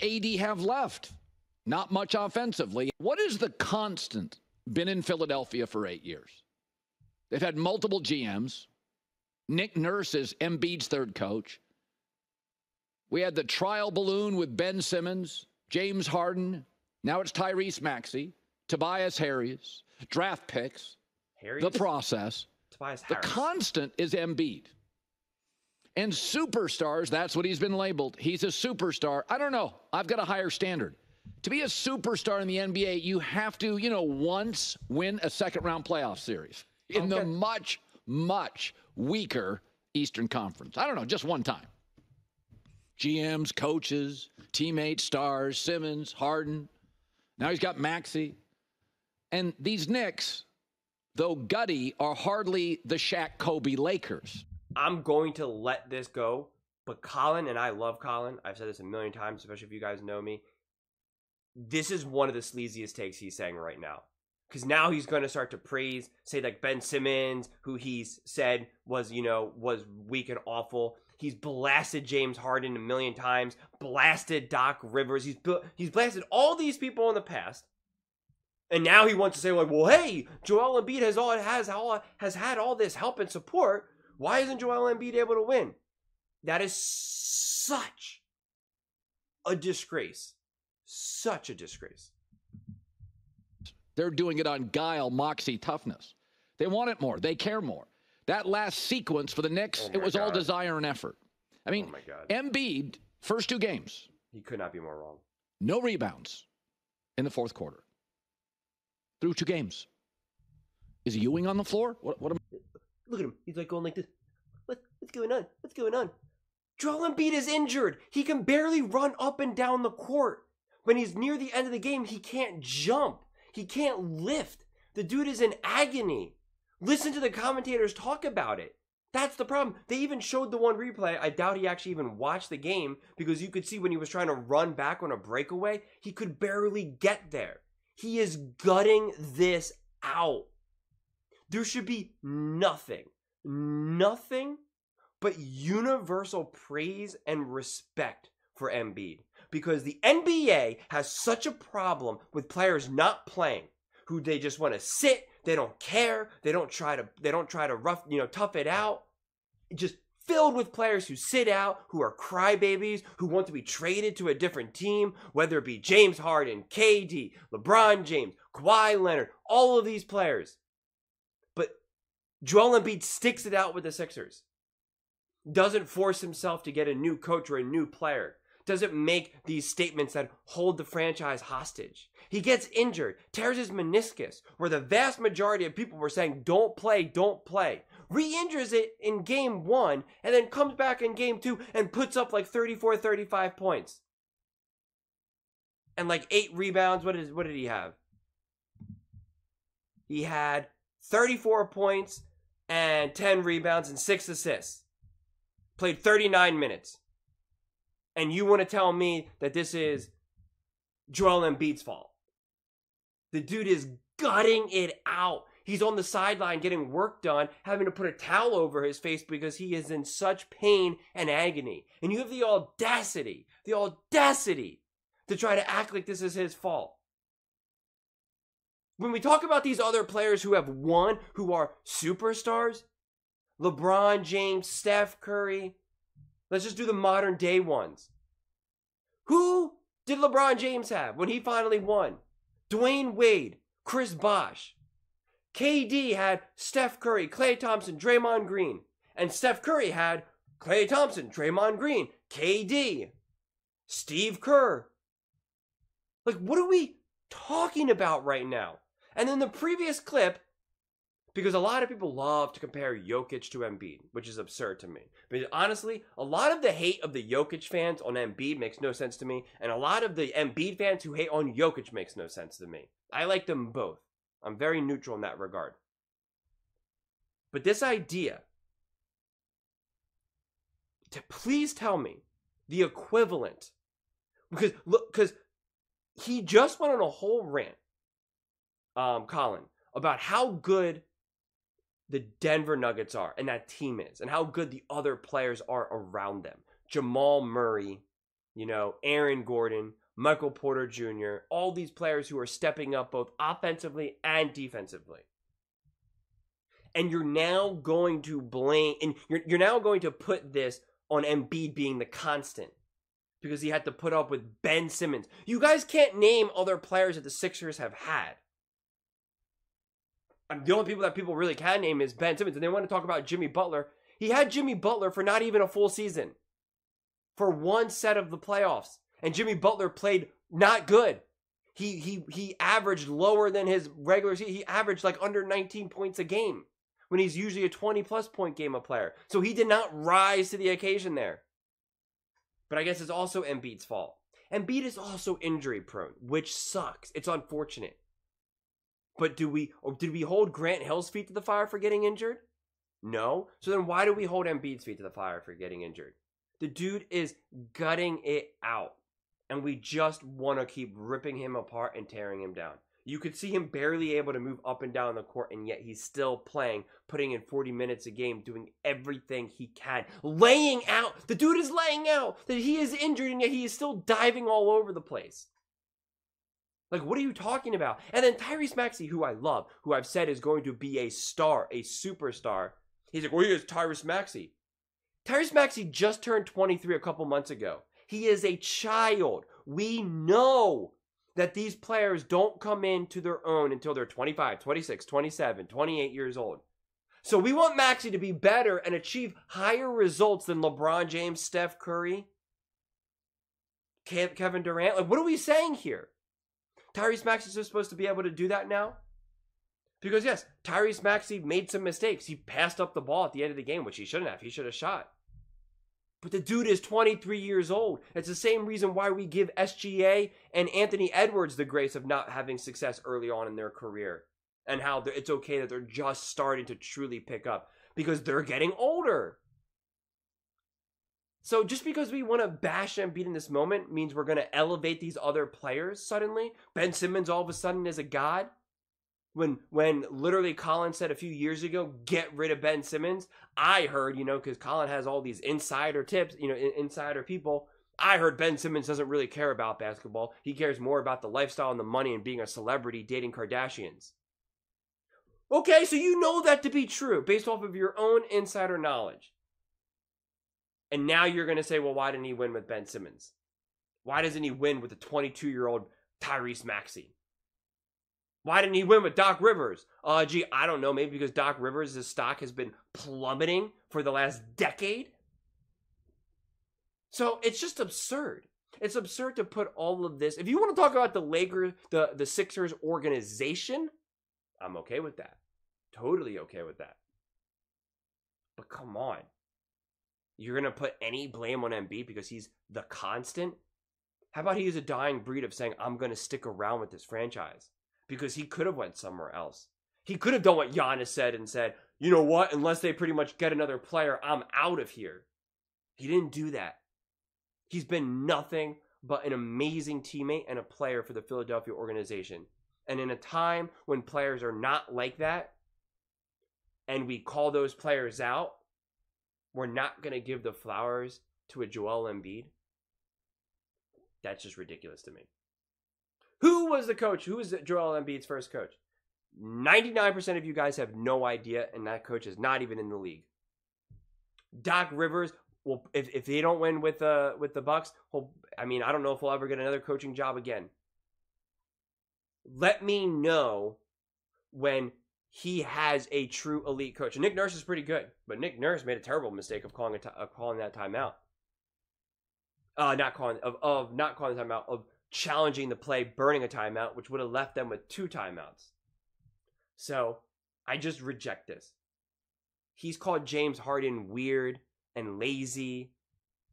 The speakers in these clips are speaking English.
AD have left? Not much offensively. What is the constant been in Philadelphia for 8 years? They've had multiple GMs. Nick Nurse is Embiid's third coach. We had the trial balloon with Ben Simmons, James Harden. Now it's Tyrese Maxey, Tobias Harris, draft picks, the process. Tobias Harris. The constant is Embiid. And superstars, that's what he's been labeled. He's a superstar. I don't know. I've got a higher standard. To be a superstar in the NBA, you have to, once win a second-round playoff series in the much, much weaker Eastern Conference. I don't know, just one time. GMs, coaches, teammates, stars, Simmons, Harden. Now he's got Maxey. And these Knicks, though gutty, are hardly the Shaq Kobe Lakers. I'm going to let this go, but Colin, and I love Colin, I've said this a million times, especially if you guys know me, this is one of the sleaziest takes he's saying right now. Because now he's going to start to say like Ben Simmons, who he's said was weak and awful. He's blasted James Harden a million times, blasted Doc Rivers. He's blasted all these people in the past. And now he wants to say, like, well, hey, Joel Embiid has had all this help and support. Why isn't Joel Embiid able to win? That is such a disgrace. Such a disgrace. They're doing it on guile, moxie, toughness. They want it more. They care more. That last sequence for the Knicks, it was all desire and effort. I mean, Embiid, first 2 games. He could not be more wrong. No rebounds in the fourth quarter. Through 2 games. Is Ewing on the floor? What Look at him. He's like going like this. What's going on? What's going on? Joel Embiid is injured. He can barely run up and down the court. When he's near the end of the game, he can't jump. He can't lift. The dude is in agony. Listen to the commentators talk about it. That's the problem. They even showed the one replay. I doubt he actually even watched the game because you could see when he was trying to run back on a breakaway, he could barely get there. He is gutting this out. There should be nothing but universal praise and respect for Embiid. Because the NBA has such a problem with players not playing, who they just want to sit, they don't care, they don't try to tough it out. Just filled with players who sit out, who are crybabies, who want to be traded to a different team, whether it be James Harden, KD, LeBron James, Kawhi Leonard, all of these players. But Joel Embiid sticks it out with the Sixers. Doesn't force himself to get a new coach or a new player. Doesn't make these statements that hold the franchise hostage. He gets injured, tears his meniscus, where the vast majority of people were saying, don't play, don't play. Re-injures it in game 1, and then comes back in game 2 and puts up like 34, 35 points. And like 8 rebounds. What did he have? He had 34 points and 10 rebounds and 6 assists. Played 39 minutes. And you want to tell me that this is Joel Embiid's fault? The dude is gutting it out. He's on the sideline getting work done, having to put a towel over his face because he is in such pain and agony. And you have the audacity to try to act like this is his fault. When we talk about these other players who have won, who are superstars, LeBron James, Steph Curry, let's just do the modern day ones. Who did LeBron James have when he finally won? Dwayne Wade, Chris Bosh. KD had Steph Curry, Klay Thompson, Draymond Green. And Steph Curry had Klay Thompson, Draymond Green, KD, Steve Kerr. Like, what are we talking about right now? And then the previous clip, because a lot of people love to compare Jokic to Embiid, which is absurd to me. But honestly, a lot of the hate of the Jokic fans on Embiid makes no sense to me. And a lot of the Embiid fans who hate on Jokic makes no sense to me. I like them both. I'm very neutral in that regard. But this idea to please tell me the equivalent, because he just went on a whole rant, Colin, about how good the Denver Nuggets are and that team is, and how good the other players are around them. Jamal Murray, Aaron Gordon, Michael Porter Jr., all these players who are stepping up both offensively and defensively. And you're now going to blame, and you're now going to put this on Embiid being the constant because he had to put up with Ben Simmons. You guys can't name other players that the Sixers have had. The only people that people really can name is Ben Simmons, and they want to talk about Jimmy Butler. He had Jimmy Butler for not even a full season, for one set of the playoffs, and Jimmy Butler played not good. He averaged lower than his regular season. He averaged like under 19 points a game when he's usually a 20-plus point game a player. So he did not rise to the occasion there. But I guess it's also Embiid's fault. Embiid is also injury prone, which sucks. It's unfortunate. But did we hold Grant Hill's feet to the fire for getting injured? No. So then why do we hold Embiid's feet to the fire for getting injured? The dude is gutting it out. And we just want to keep ripping him apart and tearing him down. You could see him barely able to move up and down the court, and yet he's still playing, putting in 40 minutes a game, doing everything he can. Laying out. The dude is laying out that he is injured, and yet he is still diving all over the place. Like, what are you talking about? And then Tyrese Maxey, who I love, who I've said is going to be a star, a superstar. He's like, well, here's Tyrese Maxey. Tyrese Maxey just turned 23 a couple months ago. He is a child. We know that these players don't come into their own until they're 25, 26, 27, 28 years old. So we want Maxey to be better and achieve higher results than LeBron James, Steph Curry, Kevin Durant. Like, what are we saying here? Tyrese Maxey is supposed to be able to do that now? Because yes, Tyrese Maxey made some mistakes. He passed up the ball at the end of the game, which he shouldn't have. He should have shot. But the dude is 23 years old. It's the same reason why we give SGA and Anthony Edwards the grace of not having success early on in their career. And how it's okay that they're just starting to truly pick up. Because they're getting older. So just because we want to bash Embiid in this moment means we're going to elevate these other players suddenly. Ben Simmons all of a sudden is a god. When literally Colin said a few years ago, get rid of Ben Simmons, I heard, because Colin has all these insider tips, insider people. I heard Ben Simmons doesn't really care about basketball. He cares more about the lifestyle and the money and being a celebrity dating Kardashians. Okay, so you know that to be true based off of your own insider knowledge. And now you're going to say, well, why didn't he win with Ben Simmons? Why doesn't he win with a 22-year-old Tyrese Maxey? Why didn't he win with Doc Rivers? I don't know. Maybe because Doc Rivers' stock has been plummeting for the last decade. So it's just absurd. It's absurd to put all of this. If you want to talk about the Lakers, the Sixers organization, I'm okay with that. Totally okay with that. But come on. You're going to put any blame on Embiid because he's the constant? How about he's a dying breed of saying, I'm going to stick around with this franchise? Because he could have went somewhere else. He could have done what Giannis said and said, you know what, unless they pretty much get another player, I'm out of here. He didn't do that. He's been nothing but an amazing teammate and a player for the Philadelphia organization. And in a time when players are not like that, and we call those players out, we're not going to give the flowers to a Joel Embiid. That's just ridiculous to me. Who was the coach? Who was Joel Embiid's first coach? 99% of you guys have no idea, and that coach is not even in the league. Doc Rivers, well, if they don't win with the Bucks, I don't know if he'll ever get another coaching job again. Let me know when he has a true elite coach. And Nick Nurse is pretty good, but Nick Nurse made a terrible mistake of calling that timeout. Not calling the timeout, of challenging the play, burning a timeout, which would have left them with 2 timeouts. So I just reject this. He's called James Harden weird and lazy.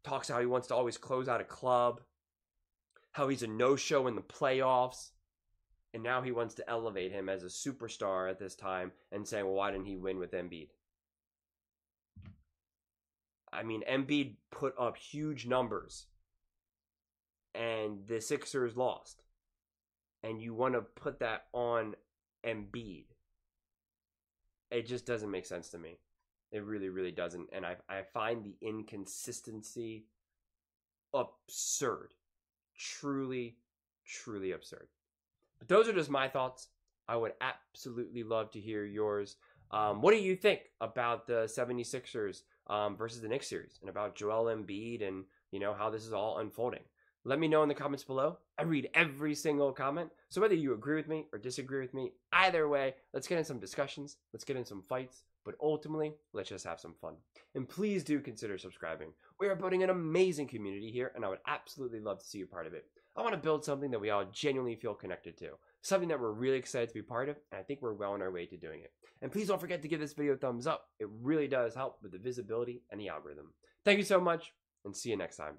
Talks how he wants to always close out a club. How he's a no-show in the playoffs. And now he wants to elevate him as a superstar at this time and saying, well, why didn't he win with Embiid? Embiid put up huge numbers. And the Sixers lost. And you want to put that on Embiid. It just doesn't make sense to me. It really, really doesn't. And I find the inconsistency absurd. Truly, truly absurd. But those are just my thoughts. I would absolutely love to hear yours. What do you think about the 76ers versus the Knicks series, and about Joel Embiid, and how this is all unfolding? Let me know in the comments below. I read every single comment. So whether you agree with me or disagree with me, either way, let's get in some discussions. Let's get in some fights. But ultimately, let's just have some fun. And please do consider subscribing. We are building an amazing community here, and I would absolutely love to see you part of it. I want to build something that we all genuinely feel connected to. Something that we're really excited to be part of, and I think we're well on our way to doing it. And please don't forget to give this video a thumbs up. It really does help with the visibility and the algorithm. Thank you so much, and see you next time.